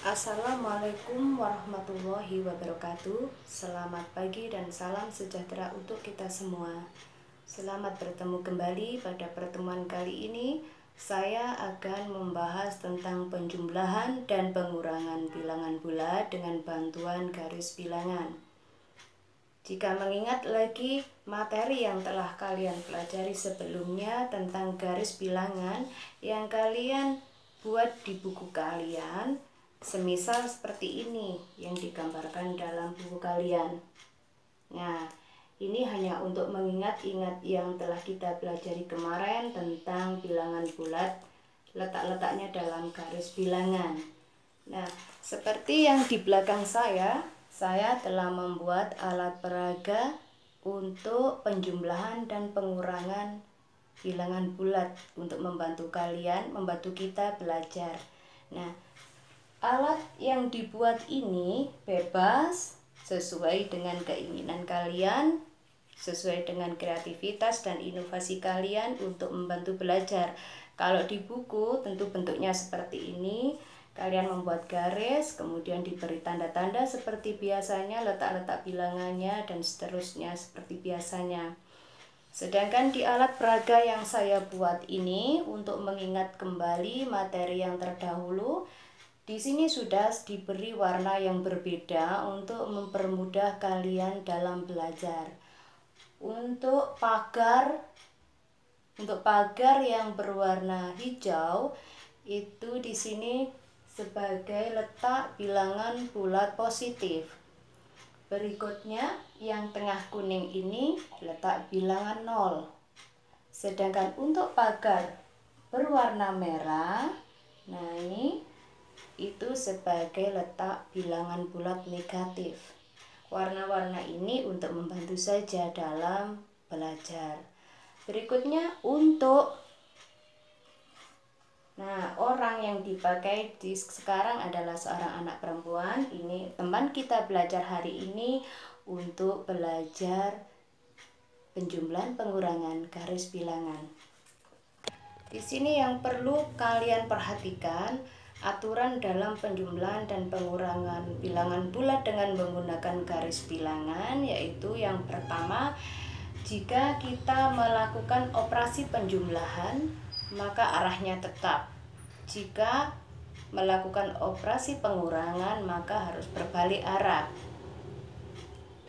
Assalamualaikum warahmatullahi wabarakatuh. Selamat pagi dan salam sejahtera untuk kita semua. Selamat bertemu kembali pada pertemuan kali ini. Saya akan membahas tentang penjumlahan dan pengurangan bilangan bulat dengan bantuan garis bilangan. Jika mengingat lagi materi yang telah kalian pelajari sebelumnya tentang garis bilangan yang kalian buat di buku kalian, semisal seperti ini yang digambarkan dalam buku kalian. Nah, ini hanya untuk mengingat-ingat yang telah kita pelajari kemarin tentang bilangan bulat, letak-letaknya dalam garis bilangan. Nah, seperti yang di belakang saya telah membuat alat peraga untuk penjumlahan dan pengurangan bilangan bulat untuk membantu kalian, membantu kita belajar. Nah, alat yang dibuat ini bebas sesuai dengan keinginan kalian, sesuai dengan kreativitas dan inovasi kalian untuk membantu belajar. Kalau di buku tentu bentuknya seperti ini. Kalian membuat garis, kemudian diberi tanda-tanda seperti biasanya, letak-letak bilangannya, dan seterusnya seperti biasanya. Sedangkan di alat peraga yang saya buat ini, untuk mengingat kembali materi yang terdahulu, di sini sudah diberi warna yang berbeda untuk mempermudah kalian dalam belajar. Untuk pagar yang berwarna hijau, itu di sini sebagai letak bilangan bulat positif. Berikutnya yang tengah kuning ini letak bilangan 0. Sedangkan untuk pagar berwarna merah, nah ini itu sebagai letak bilangan bulat negatif. Warna-warna ini untuk membantu saja dalam belajar. Berikutnya untuk orang yang dipakai di sekarang adalah seorang anak perempuan. Ini teman kita belajar hari ini untuk belajar penjumlahan pengurangan garis bilangan. Di sini yang perlu kalian perhatikan aturan dalam penjumlahan dan pengurangan bilangan bulat dengan menggunakan garis bilangan, yaitu yang pertama, jika kita melakukan operasi penjumlahan maka arahnya tetap. Jika melakukan operasi pengurangan maka harus berbalik arah.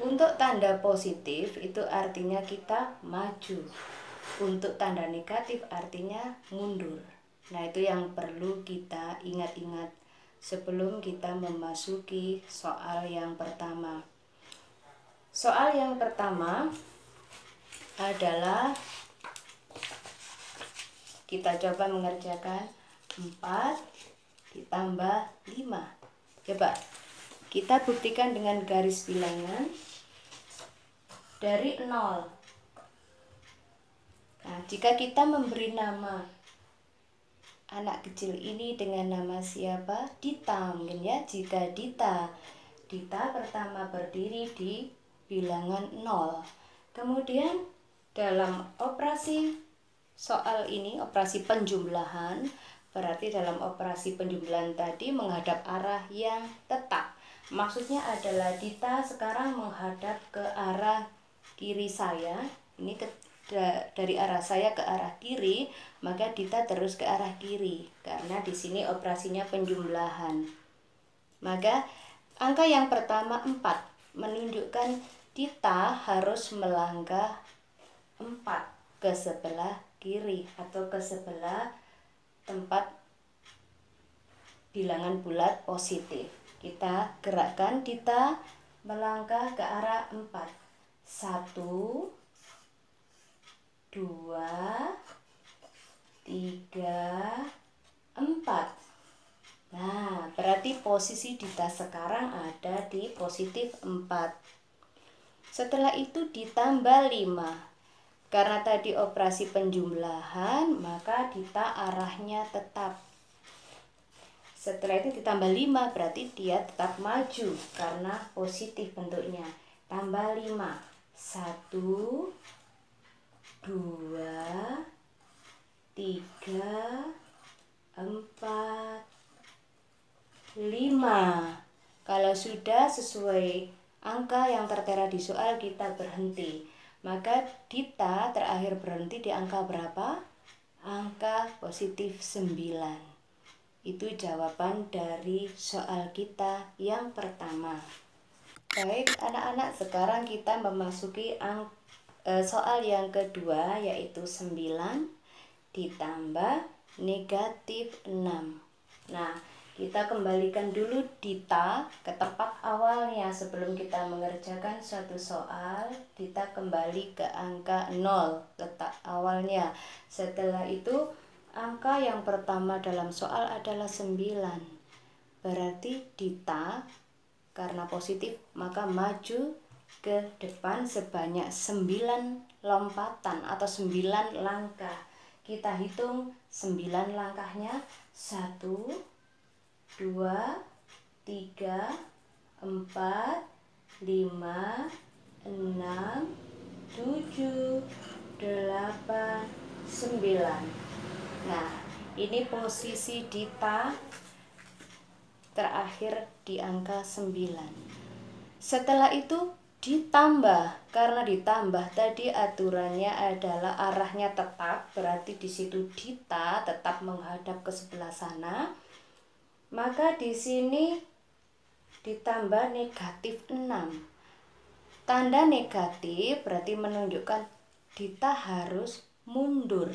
Untuk tanda positif itu artinya kita maju. Untuk tanda negatif artinya mundur. Nah, itu yang perlu kita ingat-ingat sebelum kita memasuki soal yang pertama. Soal yang pertama adalah kita coba mengerjakan 4 ditambah 5. Coba kita buktikan dengan garis bilangan dari 0. Nah, jika kita memberi nama anak kecil ini dengan nama siapa? Dita mungkin ya. Jika Dita pertama berdiri di bilangan 0. Kemudian dalam operasi soal ini, operasi penjumlahan, berarti dalam operasi penjumlahan tadi menghadap arah yang tetap. Maksudnya adalah Dita sekarang menghadap ke arah kiri saya. Ini dari arah saya ke arah kiri, maka Dita terus ke arah kiri karena di sini operasinya penjumlahan. Maka angka yang pertama 4 menunjukkan Dita harus melangkah 4 ke sebelah kiri atau ke sebelah tempat bilangan bulat positif. Kita gerakkan Dita melangkah ke arah 4. 1 2 3 4. Nah, berarti posisi Dita sekarang ada di positif 4. Setelah itu ditambah 5. Karena tadi operasi penjumlahan, maka Dita arahnya tetap. Setelah itu ditambah 5, berarti dia tetap maju karena positif bentuknya. Tambah 5. 1 2 3 4 5. Kalau sudah sesuai angka yang tertera di soal, kita berhenti. Maka Dita terakhir berhenti di angka berapa? Angka positif 9. Itu jawaban dari soal kita yang pertama. Baik anak-anak, sekarang kita memasuki soal yang kedua, yaitu 9 ditambah negatif 6. Nah, kita kembalikan dulu Dita ke tempat awalnya. Sebelum kita mengerjakan suatu soal, Dita kembali ke angka 0, letak awalnya. Setelah itu, angka yang pertama dalam soal adalah 9. Berarti Dita, karena positif, maka maju ke depan sebanyak 9 lompatan atau 9 langkah. Kita hitung 9 langkahnya. 1, 2, 3, 4, 5, 6, 7, 8, 9. Nah, ini posisi Dita terakhir di angka 9. Setelah itu ditambah, karena ditambah tadi aturannya adalah arahnya tetap, berarti di situ Dita tetap menghadap ke sebelah sana. Maka di sini ditambah negatif 6. Tanda negatif berarti menunjukkan Dita harus mundur.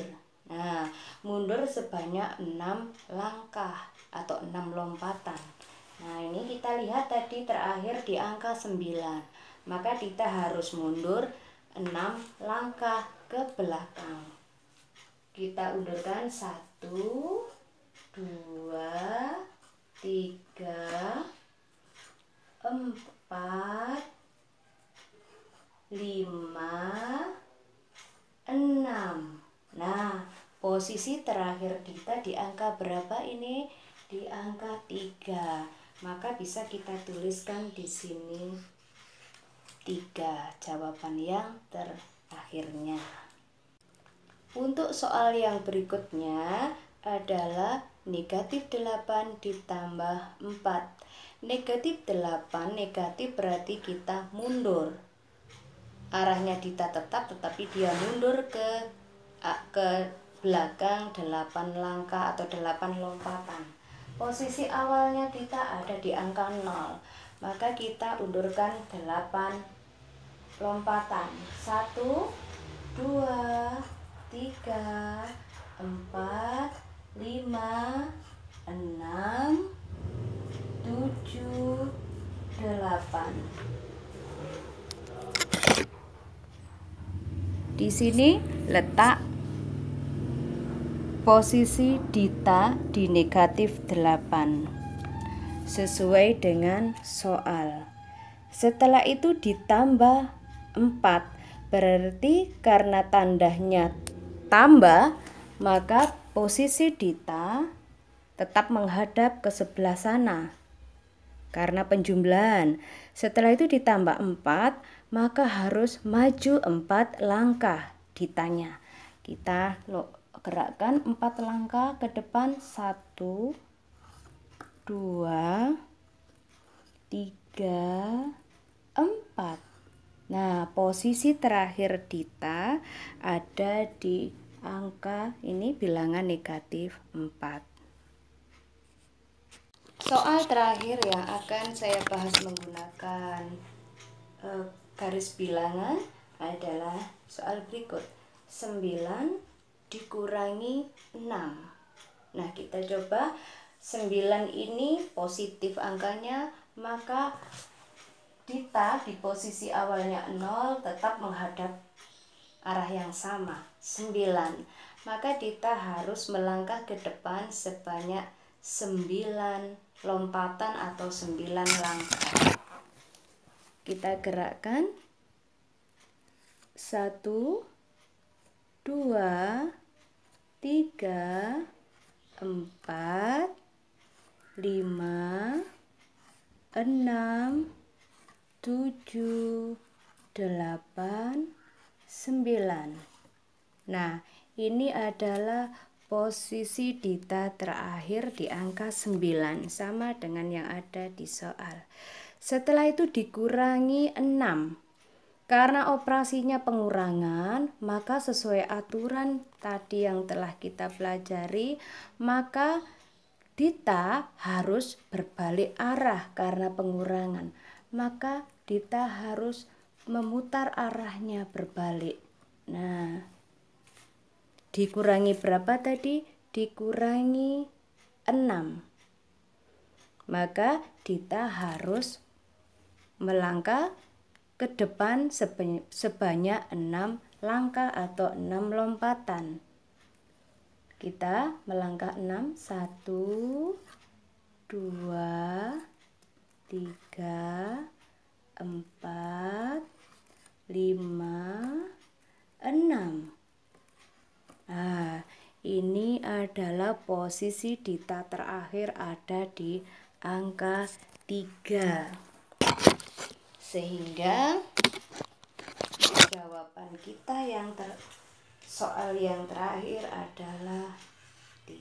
Nah, mundur sebanyak 6 langkah atau 6 lompatan. Nah, ini kita lihat tadi terakhir di angka 9. Maka Dita harus mundur 6 langkah ke belakang. Kita undurkan 1, 2, 3, 4, 5, 6. Nah, posisi terakhir Dita di angka berapa ini? Di angka 3. Maka bisa kita tuliskan di sini 3, jawaban yang terakhirnya. Untuk soal yang berikutnya adalah negatif 8 ditambah 4. Negatif 8, negatif berarti kita mundur. Arahnya Dita tetap, tetapi dia mundur ke belakang 8 langkah atau 8 lompatan. Posisi awalnya Dita ada di angka 0. Maka kita undurkan 8 lompatan. 1, 2, 3, 4, 5, 6, 7, 8. Di sini letak posisi Dita di negatif 8 sesuai dengan soal. Setelah itu ditambah 4, berarti karena tandanya tambah, maka posisi Dita tetap menghadap ke sebelah sana karena penjumlahan. Setelah itu ditambah 4, maka harus maju 4 langkah Ditanya. Kita gerakkan 4 langkah ke depan. 1, 2, 3, 4. Nah, posisi terakhir Dita ada di angka ini, bilangan negatif 4. Soal terakhir yang akan saya bahas menggunakan garis bilangan adalah soal berikut. 9 dikurangi 6. Nah, kita coba 9 ini positif angkanya, maka Dita di posisi awalnya 0 tetap menghadap arah yang sama, 9. Maka Dita harus melangkah ke depan sebanyak 9 lompatan atau 9 langkah. Kita gerakkan 1, 2, 3, 4, 5, 6, 7, 8, 9. Nah, ini adalah posisi Dita terakhir di angka 9 sama dengan yang ada di soal. Setelah itu dikurangi 6. Karena operasinya pengurangan, maka sesuai aturan tadi yang telah kita pelajari, maka Dita harus berbalik arah karena pengurangan. Maka Dita harus memutar arahnya berbalik. Nah, dikurangi berapa tadi? Dikurangi 6. Maka Dita harus melangkah ke depan sebanyak 6 langkah atau 6 lompatan. Kita melangkah 6, 1, 2, 3, 4, 5, 6. Nah, ini adalah posisi Dita terakhir ada di angka 3. Sehingga jawaban kita soal yang terakhir adalah 3.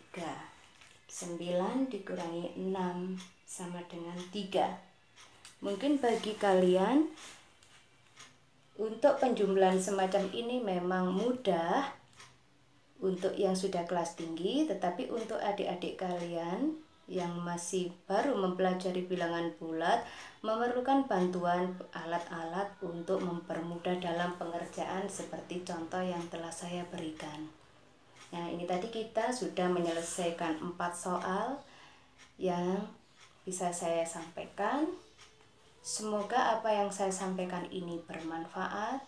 9 dikurangi 6 sama dengan 3. Mungkin bagi kalian untuk penjumlahan semacam ini memang mudah untuk yang sudah kelas tinggi, tetapi untuk adik-adik kalian yang masih baru mempelajari bilangan bulat memerlukan bantuan alat-alat untuk mempermudah dalam pengerjaan seperti contoh yang telah saya berikan. Nah, ini tadi kita sudah menyelesaikan 4 soal yang bisa saya sampaikan. Semoga apa yang saya sampaikan ini bermanfaat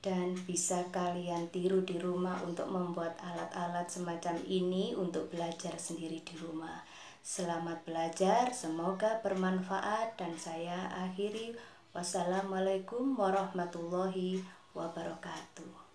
dan bisa kalian tiru di rumah untuk membuat alat-alat semacam ini untuk belajar sendiri di rumah. Selamat belajar, semoga bermanfaat dan saya akhiri. Wassalamualaikum warahmatullahi wabarakatuh.